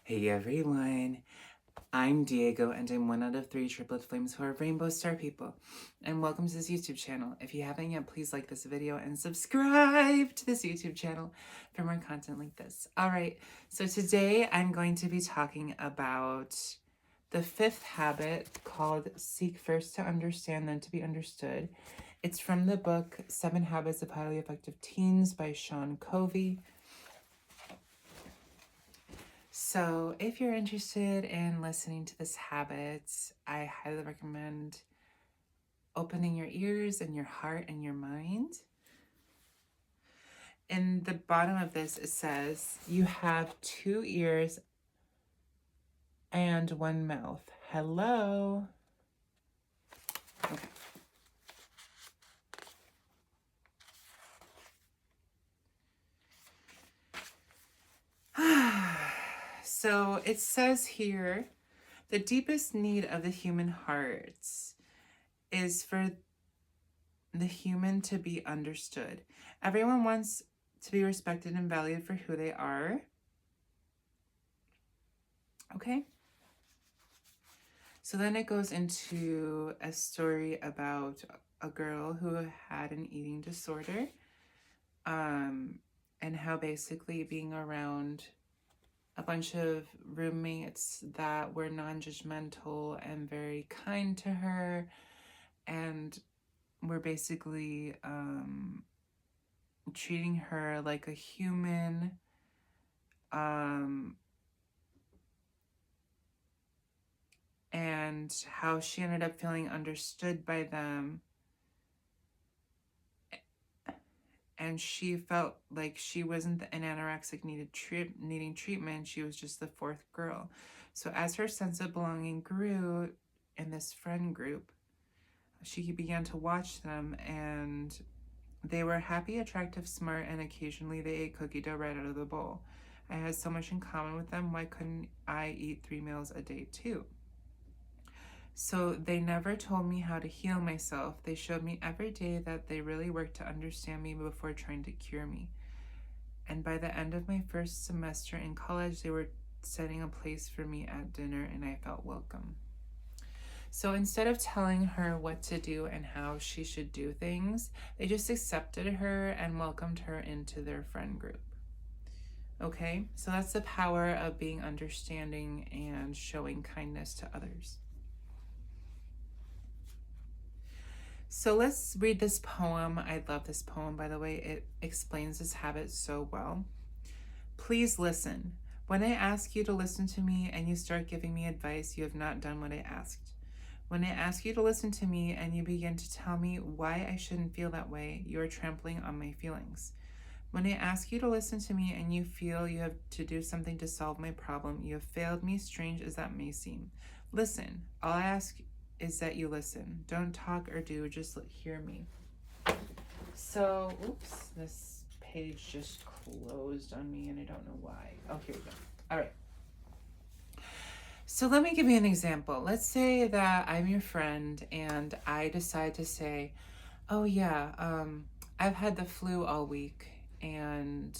Hey everyone, I'm Diego and I'm one out of 3 triplet flames who are rainbow star people. And welcome to this YouTube channel. If you haven't yet, please like this video and subscribe to this YouTube channel for more content like this. Alright, so today I'm going to be talking about the 5th habit called Seek First to Understand, Then to Be Understood. It's from the book 7 Habits of Highly Effective Teens by Sean Covey. So if you're interested in listening to this habit, I highly recommend opening your ears and your heart and your mind. In the bottom of this, it says, you have 2 ears and 1 mouth. Hello. Okay. So it says here, the deepest need of the human heart is for the human to be understood. Everyone wants to be respected and valued for who they are. Okay. So then it goes into a story about a girl who had an eating disorder, and how basically being around a bunch of roommates that were non-judgmental and very kind to her and were basically treating her like a human, and how she ended up feeling understood by them. And she felt like she wasn't an anorexic needing treatment. She was just the 4th girl. So as her sense of belonging grew in this friend group, she began to watch them, and they were happy, attractive, smart, and occasionally they ate cookie dough right out of the bowl. I had so much in common with them. Why couldn't I eat 3 meals a day too? So they never told me how to heal myself. They showed me every day that they really worked to understand me before trying to cure me. And by the end of my first semester in college, they were setting a place for me at dinner, and I felt welcome. So instead of telling her what to do and how she should do things, they just accepted her and welcomed her into their friend group. Okay, so that's the power of being understanding and showing kindness to others. So let's read this poem. I love this poem, by the way. It explains this habit so well. Please listen. When I ask you to listen to me and you start giving me advice, you have not done what I asked. When I ask you to listen to me and you begin to tell me why I shouldn't feel that way, you are trampling on my feelings. When I ask you to listen to me and you feel you have to do something to solve my problem, you have failed me, strange as that may seem. Listen. All I ask is that you listen. Don't talk or do, just hear me. So, oops, this page just closed on me and I don't know why. Oh, here we go. All right. So let me give you an example. Let's say that I'm your friend and I decide to say, oh yeah, I've had the flu all week and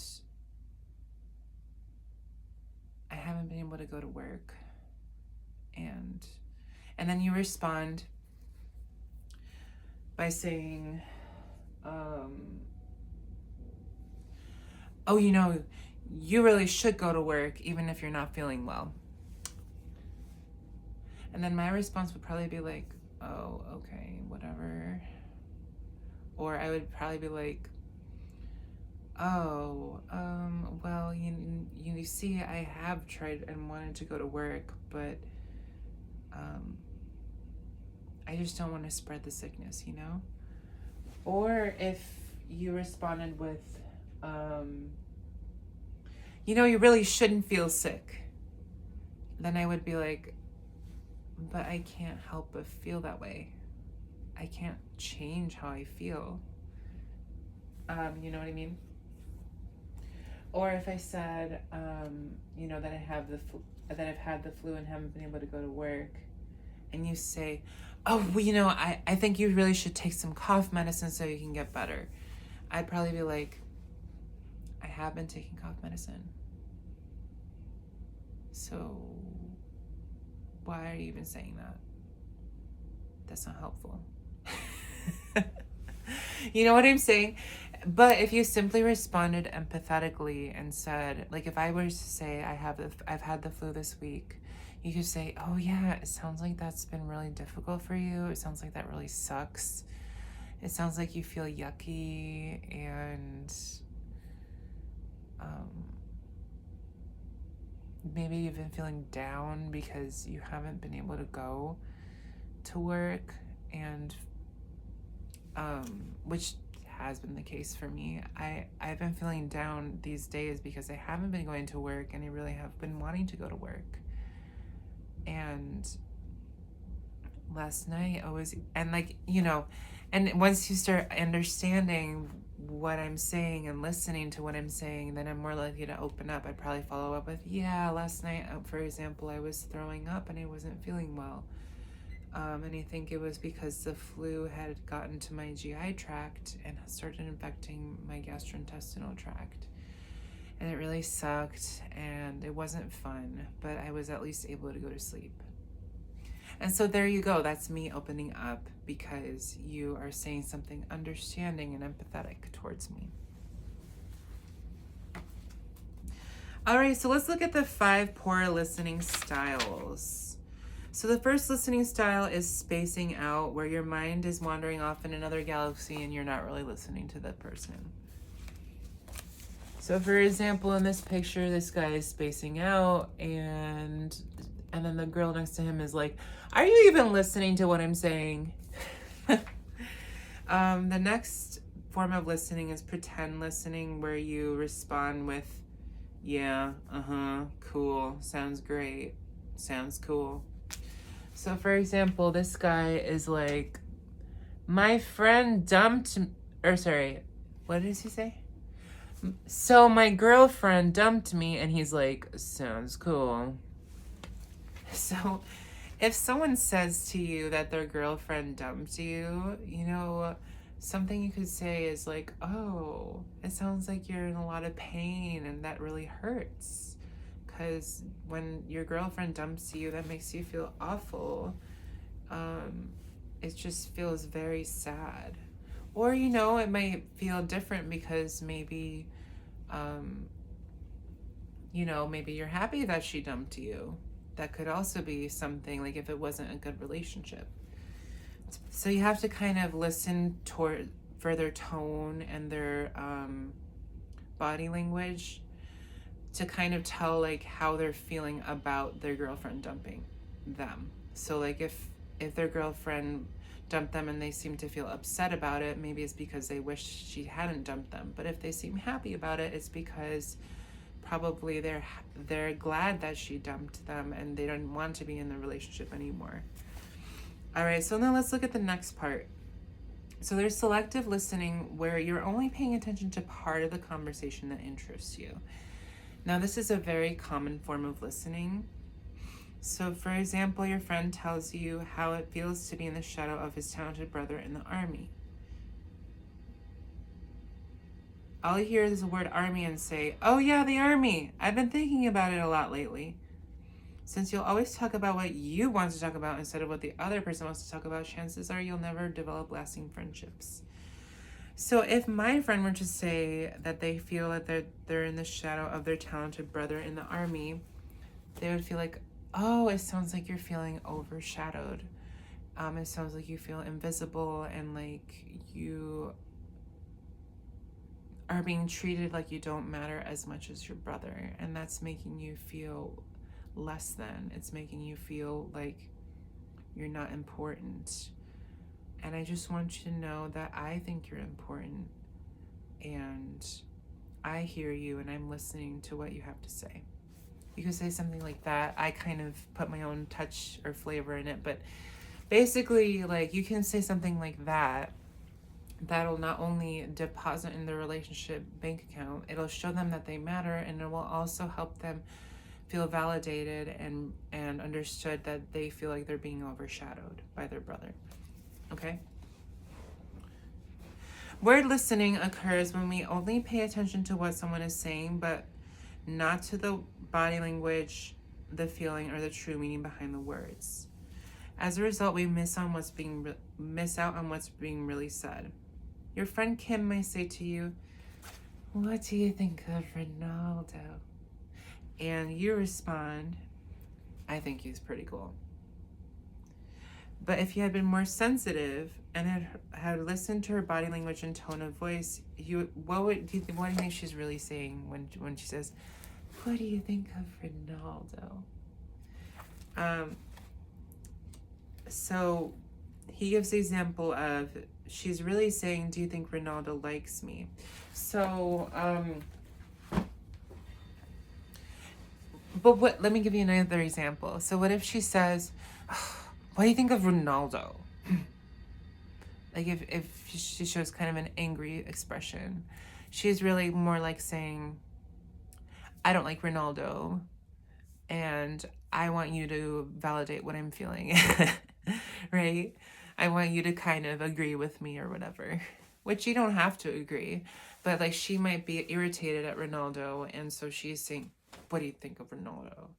I haven't been able to go to work. And then you respond by saying, oh, you really should go to work even if you're not feeling well. And then my response would probably be like, oh, okay, whatever. Or I would probably be like, oh, well, you see, I have tried and wanted to go to work, but I just don't want to spread the sickness, Or if you responded with, you really shouldn't feel sick, then I would be like, but I can't help but feel that way. I can't change how I feel. You know what I mean? Or if I said, that I've had the flu and haven't been able to go to work, and you say, oh, well, I think you really should take some cough medicine so you can get better. I'd probably be like, I have been taking cough medicine. So why are you even saying that? That's not helpful. You know what I'm saying? But if you simply responded empathetically and said, like, if I were to say I've had the flu this week, you could say, oh yeah, it sounds like that's been really difficult for you. It sounds like that really sucks. It sounds like you feel yucky and maybe you've been feeling down because you haven't been able to go to work, and which has been the case for me. I've been feeling down these days because I haven't been going to work, and I really have been wanting to go to work. And last night I was, and like, you know, and once you start understanding what I'm saying and listening to what I'm saying, then I'm more likely to open up. I'd probably follow up with, yeah, last night, for example, I was throwing up and I wasn't feeling well. And I think it was because the flu had gotten to my GI tract and started infecting my gastrointestinal tract. And it really sucked, and it wasn't fun, but I was at least able to go to sleep. And so there you go. That's me opening up because you are saying something understanding and empathetic towards me. All right, so let's look at the 5 poor listening styles. So the first listening style is spacing out, where your mind is wandering off in another galaxy and you're not really listening to the person. So for example, in this picture, this guy is spacing out, and then the girl next to him is like, are you even listening to what I'm saying? The next form of listening is pretend listening, where you respond with, yeah, cool, sounds great, sounds cool. So for example, this guy is like, my friend dumped, or sorry, what does he say? So my girlfriend dumped me, and he's like, sounds cool. So if someone says to you that their girlfriend dumped you, you know, something you could say is like, oh, it sounds like you're in a lot of pain and that really hurts. Because when your girlfriend dumps you, that makes you feel awful. It just feels very sad. Or, you know, it might feel different because maybe, you know, maybe you're happy that she dumped you. That could also be something, like if it wasn't a good relationship. So you have to kind of listen for their tone and their body language to kind of tell like how they're feeling about their girlfriend dumping them. So like if their girlfriend dumped them and they seem to feel upset about it, maybe it's because they wish she hadn't dumped them. But if they seem happy about it, it's because probably they're glad that she dumped them and they don't want to be in the relationship anymore. All right, so now let's look at the next part. So there's selective listening, where you're only paying attention to part of the conversation that interests you. Now, this is a very common form of listening. So, for example, your friend tells you how it feels to be in the shadow of his talented brother in the army. All you hear is the word army and say, oh yeah, the army. I've been thinking about it a lot lately. Since you'll always talk about what you want to talk about instead of what the other person wants to talk about, chances are you'll never develop lasting friendships. So if my friend were to say that they feel that they're in the shadow of their talented brother in the army, they would feel like, oh, it sounds like you're feeling overshadowed. It sounds like you feel invisible and like you are being treated like you don't matter as much as your brother. And that's making you feel less than. It's making you feel like you're not important. And I just want you to know that I think you're important. And I hear you and I'm listening to what you have to say. You could say something like that. I kind of put my own touch or flavor in it. But basically, like, you can say something like that. That'll not only deposit in the relationship bank account, it'll show them that they matter, and it will also help them feel validated and understood that they feel like they're being overshadowed by their brother. Okay? Word listening occurs when we only pay attention to what someone is saying, but not to the body language, the feeling or the true meaning behind the words. As a result, we miss out on what's being really said. Your friend Kim may say to you, "What do you think of Ronaldo?" And you respond, "I think he's pretty cool." But if you had been more sensitive and had listened to her body language and tone of voice, what do you think she's really saying when she says, "What do you think of Ronaldo?" So he gives the example of, she's really saying, "Do you think Ronaldo likes me?" So, but let me give you another example. So what if she says, "What do you think of Ronaldo?" Like if she shows kind of an angry expression, she's really more like saying, "I don't like Ronaldo, and I want you to validate what I'm feeling." Right? I want you to kind of agree with me or whatever, which you don't have to agree, but like she might be irritated at Ronaldo, and so she's saying, "What do you think of Ronaldo?"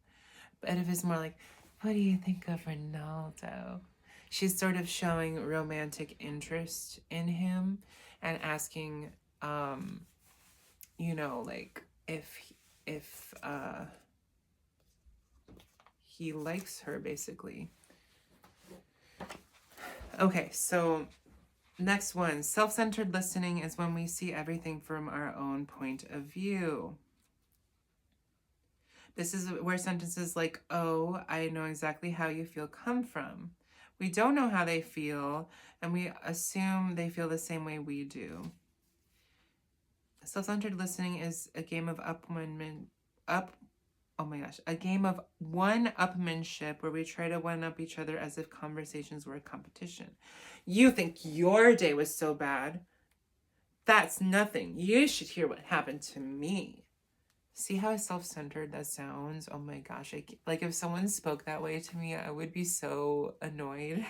But if it's more like, "What do you think of Ronaldo?" She's sort of showing romantic interest in him and asking, like if he likes her, basically. Okay, so next one. Self-centered listening is when we see everything from our own point of view. This is where sentences like, "Oh, I know exactly how you feel" come from. We don't know how they feel, and we assume they feel the same way we do. Self-centered listening is a game of a game of one-upmanship where we try to one-up each other as if conversations were a competition. "You think your day was so bad? That's nothing. You should hear what happened to me." See how self-centered that sounds? Oh my gosh. Like if someone spoke that way to me, I would be so annoyed.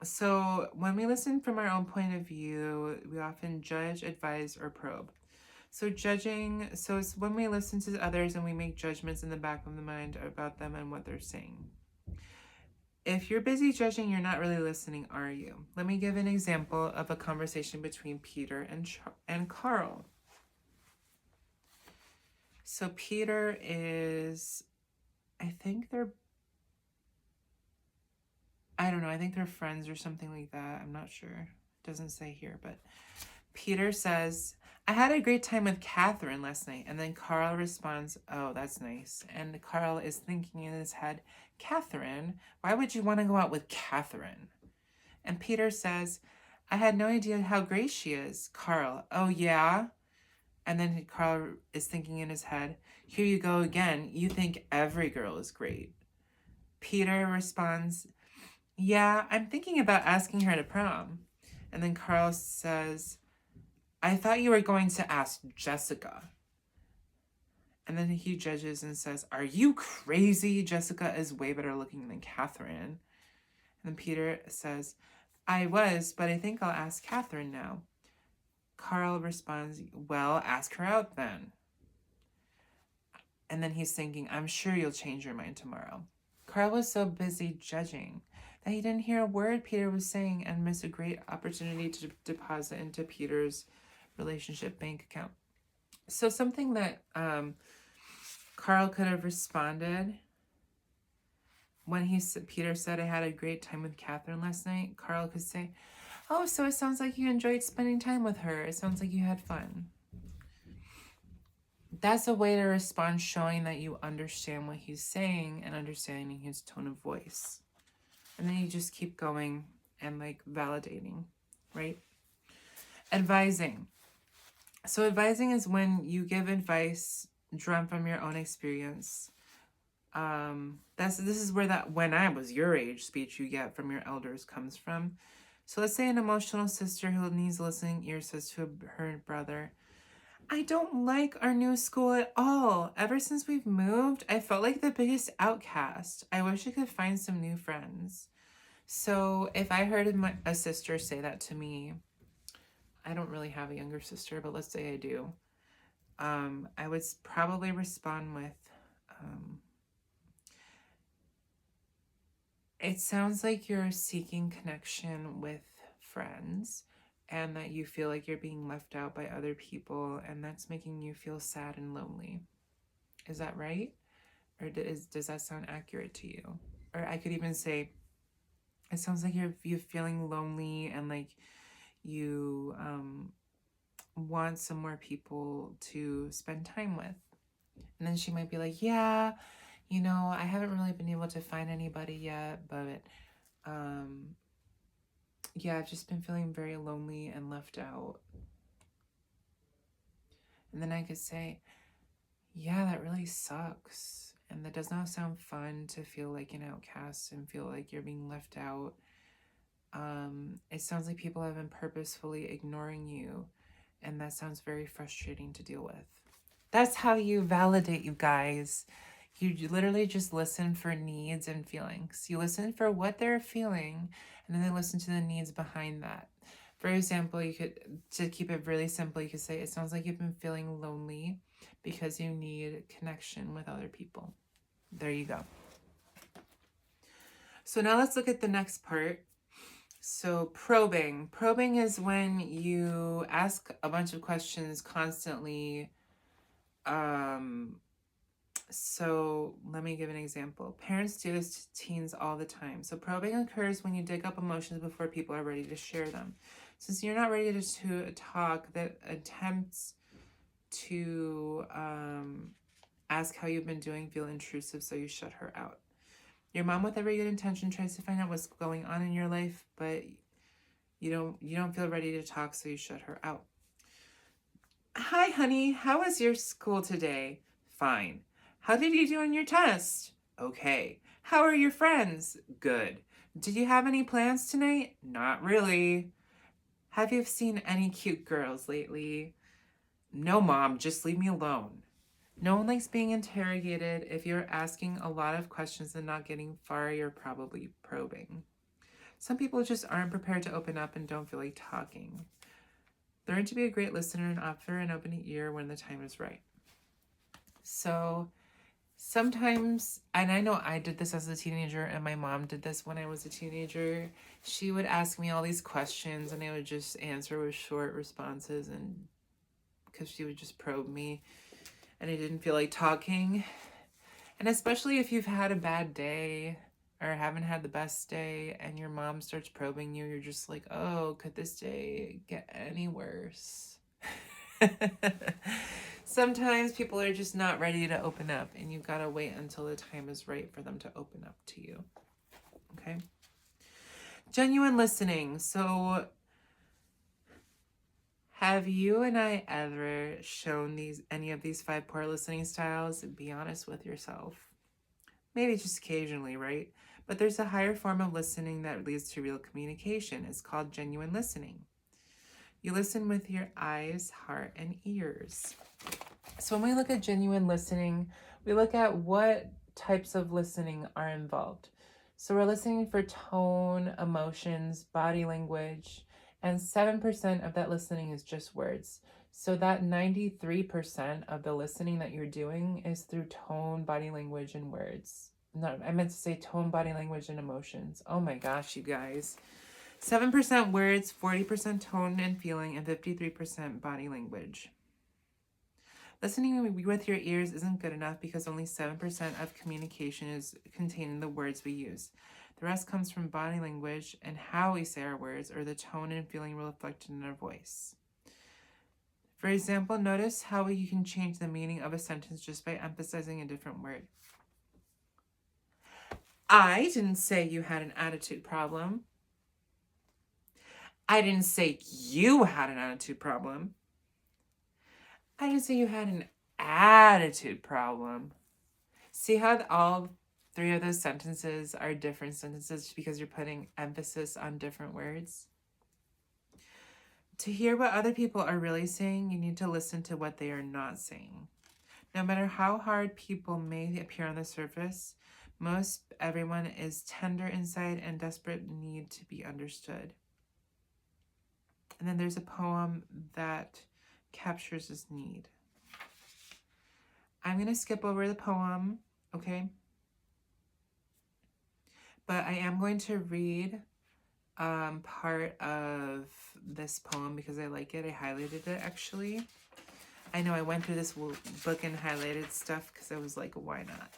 So when we listen from our own point of view, we often judge, advise, or probe. So judging, so it's when we listen to others and we make judgments in the back of the mind about them and what they're saying. If you're busy judging, you're not really listening, are you? Let me give an example of a conversation between Peter and Carl. So Peter is, I think they're friends or something like that. I'm not sure. It doesn't say here, but Peter says, "I had a great time with Catherine last night." And then Carl responds, "Oh, that's nice." And Carl is thinking in his head, "Catherine? Why would you want to go out with Catherine?" And Peter says, "I had no idea how great she is." Carl, "Oh, yeah?" And then Carl is thinking in his head, "Here you go again. You think every girl is great." Peter responds, "Yeah, I'm thinking about asking her to prom." And then Carl says, "I thought you were going to ask Jessica." And then he judges and says, "Are you crazy? Jessica is way better looking than Catherine." And then Peter says, "I was, but I think I'll ask Catherine now." Carl responds, "Well, ask her out then." And then he's thinking, "I'm sure you'll change your mind tomorrow." Carl was so busy judging that he didn't hear a word Peter was saying and missed a great opportunity to deposit into Peter's relationship bank account. So something that Carl could have responded when Peter said, "I had a great time with Catherine last night," Carl could say, "Oh, so it sounds like you enjoyed spending time with her. It sounds like you had fun." That's a way to respond, showing that you understand what he's saying and understanding his tone of voice. And then you just keep going and like validating, right? Advising. So advising is when you give advice drawn from your own experience. This is where that "when I was your age" speech you get from your elders comes from. So let's say an emotional sister who needs a listening ear says to her brother, "I don't like our new school at all. Ever since we've moved, I felt like the biggest outcast. I wish I could find some new friends." So if I heard a sister say that to me, I don't really have a younger sister, but let's say I do. I would probably respond with, it sounds like you're seeking connection with friends and that you feel like you're being left out by other people, and that's making you feel sad and lonely. Is that right? Or does that sound accurate to you? Or I could even say, it sounds like you're feeling lonely and like you want some more people to spend time with. And then she might be like, yeah, you know, I haven't really been able to find anybody yet, but yeah, I've just been feeling very lonely and left out. And then I could say, yeah, that really sucks. And that does not sound fun to feel like an outcast and feel like you're being left out. It sounds like people have been purposefully ignoring you, and that sounds very frustrating to deal with. That's how you validate, you guys. You literally just listen for needs and feelings. You listen for what they're feeling, and then they listen to the needs behind that. For example, you could, to keep it really simple, you could say, it sounds like you've been feeling lonely because you need connection with other people. There you go. So now let's look at the next part. So probing. Probing is when you ask a bunch of questions constantly. So let me give an example. Parents do this to teens all the time. So probing occurs when you dig up emotions before people are ready to share them. Since you're not ready to talk, that attempts to ask how you've been doing feel intrusive, so you shut her out. Your mom, with every good intention, tries to find out what's going on in your life, but you don't feel ready to talk, so you shut her out. Hi, honey. How was your school today? Fine. How did you do on your test? Okay. How are your friends? Good. Did you have any plans tonight? Not really. Have you seen any cute girls lately? No, Mom. Just leave me alone. No one likes being interrogated. If you're asking a lot of questions and not getting far, you're probably probing. Some people just aren't prepared to open up and don't feel like talking. Learn to be a great listener and offer an open ear when the time is right. So sometimes, and I know I did this as a teenager and my mom did this when I was a teenager, she would ask me all these questions and I would just answer with short responses, and because she would just probe me and I didn't feel like talking. And especially if you've had a bad day or haven't had the best day and your mom starts probing you, you're just like, oh, could this day get any worse? Sometimes people are just not ready to open up, and you've got to wait until the time is right for them to open up to you. Okay? Genuine listening. So have you and I ever shown any of these 5 poor listening styles? Be honest with yourself. Maybe just occasionally, right? But there's a higher form of listening that leads to real communication. It's called genuine listening. You listen with your eyes, heart, and ears. So when we look at genuine listening, we look at what types of listening are involved. So we're listening for tone, emotions, body language, and 7% of that listening is just words. So that 93% of the listening that you're doing is through tone, body language, and words. No, I meant to say tone, body language, and emotions. Oh my gosh, you guys. 7% words, 40% tone and feeling, and 53% body language. Listening with your ears isn't good enough because only 7% of communication is contained in the words we use. The rest comes from body language and how we say our words, or the tone and feeling reflected in our voice. For example, notice how you can change the meaning of a sentence just by emphasizing a different word. I didn't say you had an attitude problem. I didn't say you had an attitude problem. I didn't say you had an attitude problem. See how all 3 of those sentences are different sentences because you're putting emphasis on different words? To hear what other people are really saying, you need to listen to what they are not saying. No matter how hard people may appear on the surface, most everyone is tender inside and desperate need to be understood. And then there's a poem that captures this need. I'm going to skip over the poem, okay? But I am going to read part of this poem because I like it. I highlighted it, actually. I know I went through this book and highlighted stuff because I was like, why not?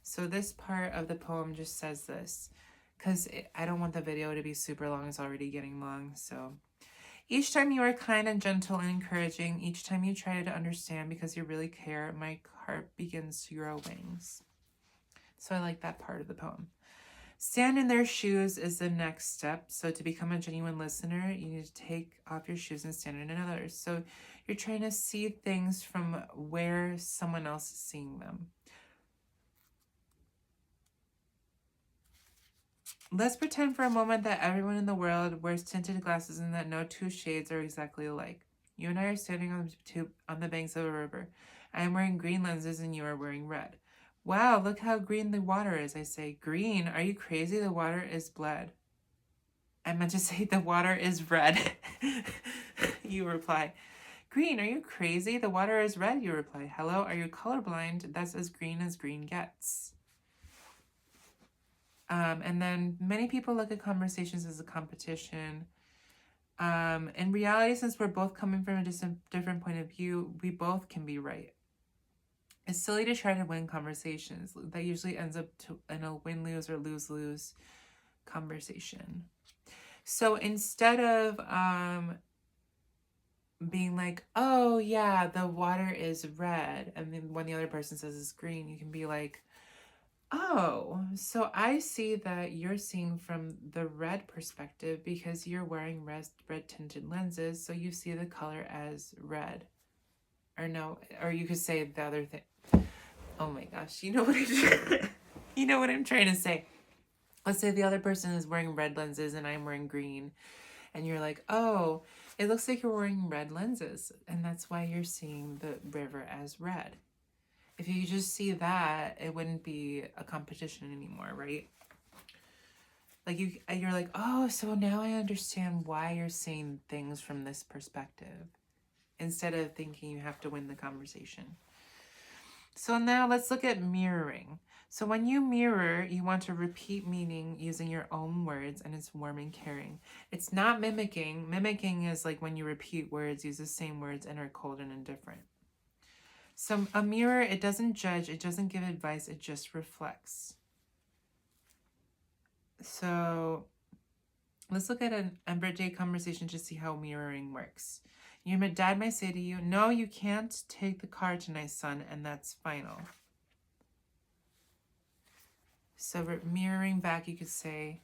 So this part of the poem just says this, because I don't want the video to be super long. It's already getting long. So each time you are kind and gentle and encouraging, each time you try to understand because you really care, my heart begins to grow wings. So I like that part of the poem. Stand in their shoes is the next step. So to become a genuine listener, you need to take off your shoes and stand in others. So you're trying to see things from where someone else is seeing them. Let's pretend for a moment that everyone in the world wears tinted glasses and that no two shades are exactly alike. You and I are standing on the banks of a river. I am wearing green lenses and you are wearing red. Wow, look how green the water is, I say. Green? Are you crazy? The water is blood. I meant to say the water is red. You reply. Green? Are you crazy? The water is red, you reply. Hello, are you colorblind? That's as green gets. And then many people look at conversations as a competition. In reality, since we're both coming from a different point of view, we both can be right. It's silly to try to win conversations. That usually ends up in a win-lose or lose-lose conversation. So instead of being like, oh yeah, the water is red, and then when the other person says it's green, you can be like, oh, so I see that you're seeing from the red perspective because you're wearing red tinted lenses, so you see the color as red. Or no, or you could say the other thing. Oh my gosh, you know what you know what I'm trying to say. Let's say the other person is wearing red lenses and I'm wearing green, and you're like, oh, it looks like you're wearing red lenses, and that's why you're seeing the river as red. If you just see that, it wouldn't be a competition anymore, right? Like you're like, oh, so now I understand why you're seeing things from this perspective, instead of thinking you have to win the conversation. So now let's look at mirroring. So when you mirror, you want to repeat meaning using your own words, and it's warm and caring. It's not mimicking. Mimicking is like when you repeat words, use the same words, and are cold and indifferent. So a mirror, it doesn't judge, it doesn't give advice, it just reflects. So let's look at an everyday conversation to see how mirroring works. Your dad might say to you, no, you can't take the car tonight, son, and that's final. So mirroring back, you could say,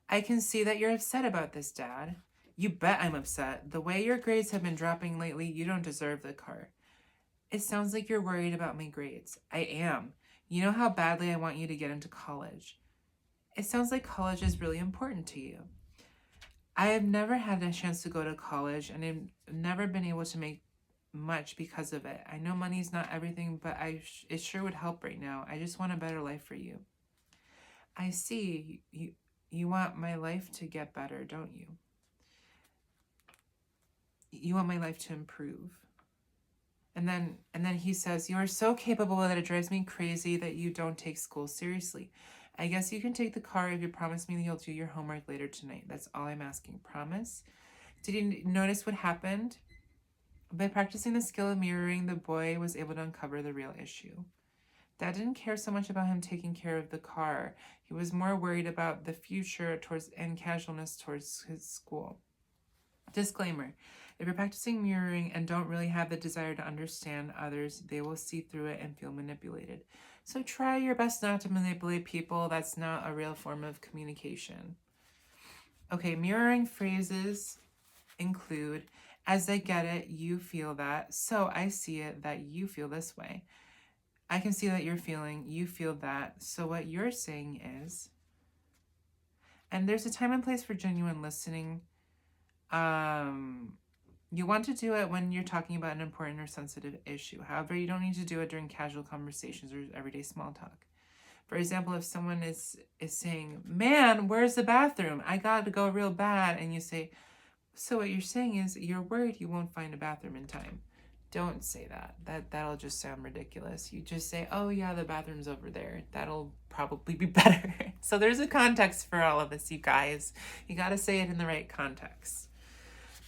I can see that you're upset about this, Dad. You bet I'm upset. The way your grades have been dropping lately, you don't deserve the car. It sounds like you're worried about my grades. I am. You know how badly I want you to get into college. It sounds like college is really important to you. I have never had a chance to go to college, and I've never been able to make much because of it. I know money's not everything, but it sure would help right now. I just want a better life for you. I see. You want my life to get better, don't you? You want my life to improve. And then he says, you are so capable that it drives me crazy that you don't take school seriously. I guess you can take the car if you promise me that you'll do your homework later tonight. That's all I'm asking. Promise? Did you notice what happened? By practicing the skill of mirroring, the boy was able to uncover the real issue. Dad didn't care so much about him taking care of the car. He was more worried about the future and casualness towards his school. Disclaimer. If you're practicing mirroring and don't really have the desire to understand others, they will see through it and feel manipulated. So try your best not to manipulate people. That's not a real form of communication. Okay, mirroring phrases include, as I get it, you feel that. So I see it that you feel this way. I can see that you're feeling, you feel that. So what you're saying is, and there's a time and place for genuine listening. You want to do it when you're talking about an important or sensitive issue. However, you don't need to do it during casual conversations or everyday small talk. For example, if someone is saying, man, where's the bathroom? I got to go real bad. And you say, so what you're saying is you're worried you won't find a bathroom in time. Don't say that. That'll just sound ridiculous. You just say, "Oh yeah, the bathroom's over there." That'll probably be better. So there's a context for all of this, you guys. You got to say it in the right context.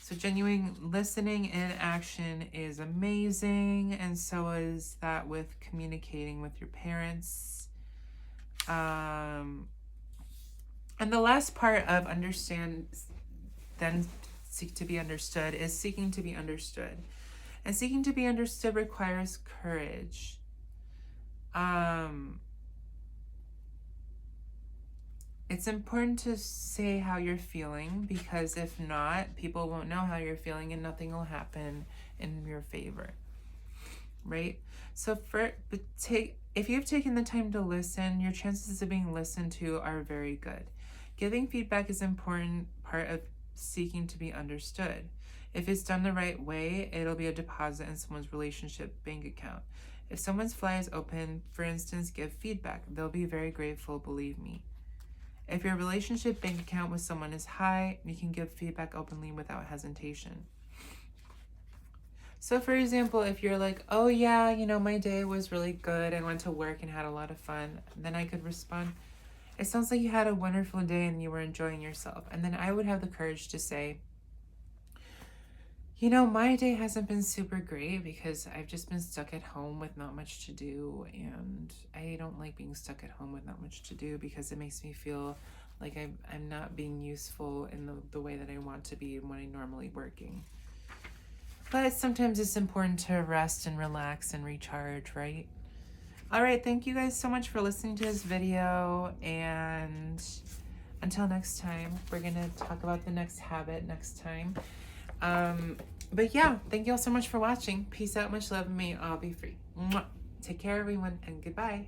So genuine listening in action is amazing, and so is that with communicating with your parents. And the last part of understand, then seek to be understood, is seeking to be understood. And seeking to be understood requires courage. It's important to say how you're feeling, because if not, people won't know how you're feeling and nothing will happen in your favor, right? So if you've taken the time to listen, your chances of being listened to are very good. Giving feedback is an important part of seeking to be understood. If it's done the right way, it'll be a deposit in someone's relationship bank account. If someone's fly is open, for instance, give feedback. They'll be very grateful, believe me. If your relationship bank account with someone is high, you can give feedback openly without hesitation. So for example, if you're like, "Oh yeah, you know, my day was really good. I went to work and had a lot of fun," then I could respond, "It sounds like you had a wonderful day and you were enjoying yourself." And then I would have the courage to say, "You know, my day hasn't been super great because I've just been stuck at home with not much to do, and I don't like being stuck at home with not much to do because it makes me feel like I'm not being useful in the way that I want to be when I'm normally working. But sometimes it's important to rest and relax and recharge, right?" All right, thank you guys so much for listening to this video, and until next time, we're going to talk about the next habit next time. But yeah, thank you all so much for watching. Peace out, much love, and may you all be free. Mwah. Take care, everyone, and goodbye.